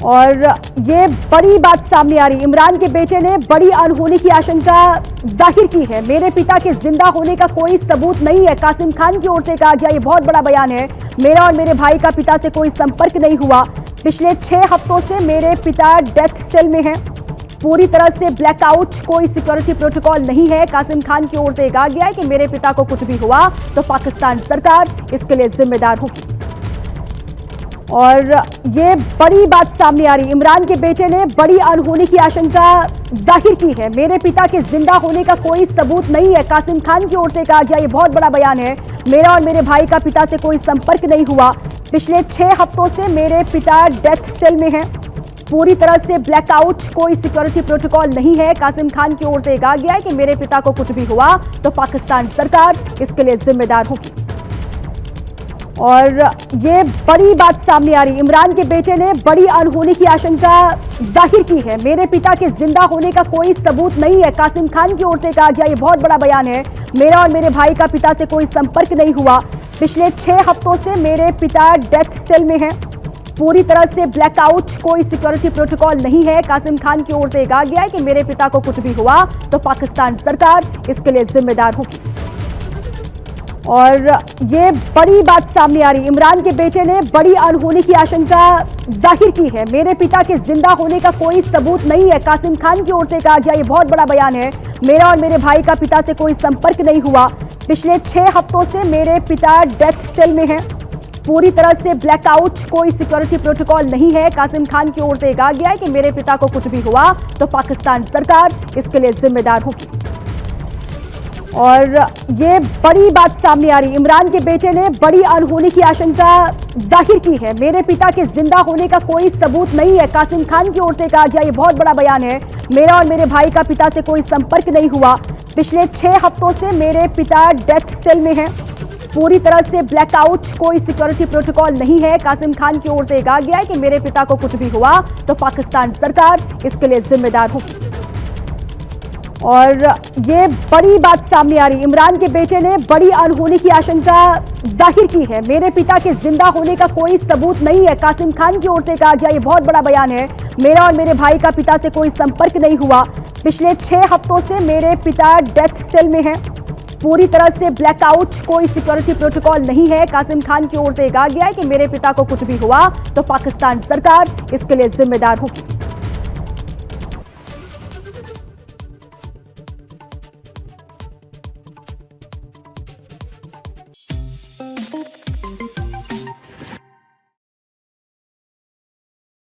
और ये बड़ी बात सामने आ रही, इमरान के बेटे ने बड़ी अनहोनी की आशंका जाहिर की है। मेरे पिता के जिंदा होने का कोई सबूत नहीं है, कासिम खान की ओर से कहा गया। ये बहुत बड़ा बयान है। मेरा और मेरे भाई का पिता से कोई संपर्क नहीं हुआ। पिछले 6 हफ्तों से मेरे पिता डेथ सेल में हैं। पूरी तरह से ब्लैकआउट, कोई सिक्योरिटी प्रोटोकॉल नहीं है। कासिम खान की ओर से कहा गया है कि मेरे पिता को कुछ भी हुआ तो पाकिस्तान सरकार इसके लिए जिम्मेदार होगी। और ये बड़ी बात सामने आ रही, इमरान के बेटे ने बड़ी अनहोनी की आशंका जाहिर की है। मेरे पिता के जिंदा होने का कोई सबूत नहीं है, कासिम खान की ओर से कहा गया। ये बहुत बड़ा बयान है। मेरा और मेरे भाई का पिता से कोई संपर्क नहीं हुआ। पिछले 6 हफ्तों से मेरे पिता डेथ सेल में हैं। पूरी तरह से ब्लैकआउट, कोई सिक्योरिटी प्रोटोकॉल नहीं है। कासिम खान की ओर से कहा गया है कि मेरे पिता को कुछ भी हुआ तो पाकिस्तान सरकार इसके लिए जिम्मेदार होगी। और ये बड़ी बात सामने आ रही, इमरान के बेटे ने बड़ी अनहोनी की आशंका जाहिर की है। मेरे पिता के जिंदा होने का कोई सबूत नहीं है, कासिम खान की ओर से कहा गया। ये बहुत बड़ा बयान है। मेरा और मेरे भाई का पिता से कोई संपर्क नहीं हुआ। पिछले 6 हफ्तों से मेरे पिता डेथ सेल में हैं। पूरी तरह से ब्लैकआउट, कोई सिक्योरिटी प्रोटोकॉल नहीं है। कासिम खान की ओर से कहा गया है कि मेरे पिता को कुछ भी हुआ तो पाकिस्तान सरकार इसके लिए जिम्मेदार होगी। और ये बड़ी बात सामने आ रही, इमरान के बेटे ने बड़ी अनहोनी की आशंका जाहिर की है। मेरे पिता के जिंदा होने का कोई सबूत नहीं है, कासिम खान की ओर से कहा गया। ये बहुत बड़ा बयान है। मेरा और मेरे भाई का पिता से कोई संपर्क नहीं हुआ। पिछले 6 हफ्तों से मेरे पिता डेथ सेल में हैं। पूरी तरह से ब्लैकआउट, कोई सिक्योरिटी प्रोटोकॉल नहीं है। कासिम खान की ओर से कहा गया है कि मेरे पिता को कुछ भी हुआ तो पाकिस्तान सरकार इसके लिए जिम्मेदार होगी। और ये बड़ी बात सामने आ रही, इमरान के बेटे ने बड़ी अनहोनी की आशंका जाहिर की है। मेरे पिता के जिंदा होने का कोई सबूत नहीं है, कासिम खान की ओर से कहा गया। ये बहुत बड़ा बयान है। मेरा और मेरे भाई का पिता से कोई संपर्क नहीं हुआ। पिछले 6 हफ्तों से मेरे पिता डेथ सेल में हैं। पूरी तरह से ब्लैकआउट, कोई सिक्योरिटी प्रोटोकॉल नहीं है। कासिम खान की ओर से कहा गया है कि मेरे पिता को कुछ भी हुआ तो पाकिस्तान सरकार इसके लिए जिम्मेदार होगी। और ये बड़ी बात सामने आ रही, इमरान के बेटे ने बड़ी अनहोनी की आशंका जाहिर की है। मेरे पिता के जिंदा होने का कोई सबूत नहीं है, कासिम खान की ओर से कहा गया। ये बहुत बड़ा बयान है। मेरा और मेरे भाई का पिता से कोई संपर्क नहीं हुआ। पिछले 6 हफ्तों से मेरे पिता डेथ सेल में हैं। पूरी तरह से ब्लैकआउट, कोई सिक्योरिटी प्रोटोकॉल नहीं है। कासिम खान की ओर से कहा गया है कि मेरे पिता को कुछ भी हुआ तो पाकिस्तान सरकार इसके लिए जिम्मेदार होगी।